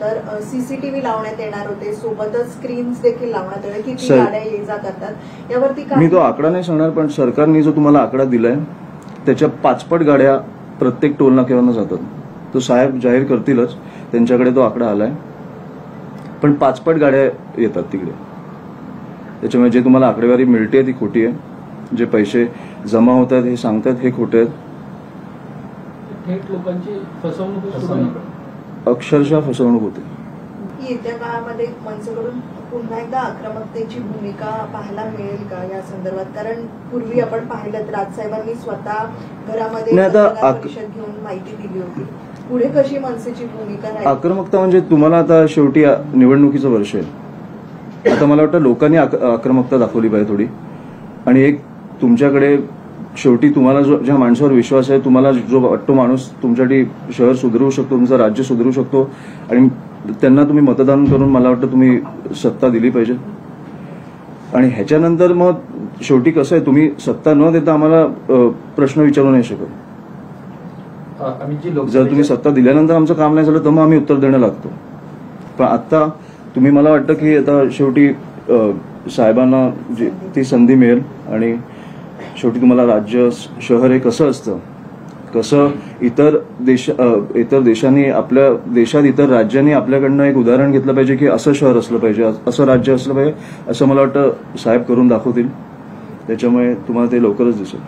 तर सीसीटीव्ही लावण्यात येणार होते, सोबतच स्क्रीन्स देखील लावण्यात येणार, किती गाड्या ये जा करतात यावरती मी तो आकडा नाही सांगणार, पण सरकारने जो तुम्हाला आकडा दिलाय त्याच्या 5 गाड्या प्रत्येक टोल नाक्यावरनं जातात. तो साहेब जाहीर करतीलच, त्यांच्याकडे तो आकडा आलाय, पण 5 गाड्या येतात तिकडे. त्याच्यामुळे जे तुम्हाला आकडेवारी मिळते ती खोटी आहे. जे पैसे जमा होत आहेत हे सांगतात हे खोटे आहेत. थेट लोकांची फसवणूक, अक्षरशः फसवणूक होते. येत्या काळामध्ये मनसेकडून पुन्हा एकदा आक्रमकतेची भूमिका पाहायला मिळेल का या संदर्भात? कारण पूर्वी आपण पाहिलं राजसाहेबांनी स्वतः घरामध्ये परिषद घेऊन माहिती दिली होती. पुढे कशी मनसेची भूमिका राहील? आक्रमकता म्हणजे तुम्हाला आता शेवटी निवडणुकीचं वर्ष आहे. आता मला वाटतं लोकांनी आक्रमकता दाखवली पाहिजे थोडी. आणि एक तुमच्याकडे शेवटी तुम्हाला ज्या माणसावर विश्वास आहे, तुम्हाला जो वाटतो माणूस तुमच्यासाठी शहर सुधारू शकतो, तुमचं राज्य सुधारू शकतो, आणि त्यांना तुम्ही मतदान करून मला वाटतं तुम्ही सत्ता दिली पाहिजे. आणि ह्याच्यानंतर मग शेवटी कसं आहे, तुम्ही सत्ता न देता आम्हाला प्रश्न विचारू नाही शकत. जर तुम्ही सत्ता दिल्यानंतर आमचं काम नाही झालं तर मग आम्ही उत्तर देणं लागतो. पण आता तुम्ही मला वाटतं की आता शेवटी साहेबांना ती संधी मिळेल, आणि शेवटी तुम्हाला राज्य शहर हे कसं असतं, कसं इतर देशांनी आपल्या देशात इतर राज्यांनी आपल्याकडनं एक उदाहरण घेतलं पाहिजे की असं शहर असलं पाहिजे, असं राज्य असलं पाहिजे, असं मला वाटतं साहेब करून दाखवतील. त्याच्यामुळे तुम्हाला ते लवकरच दिसेल.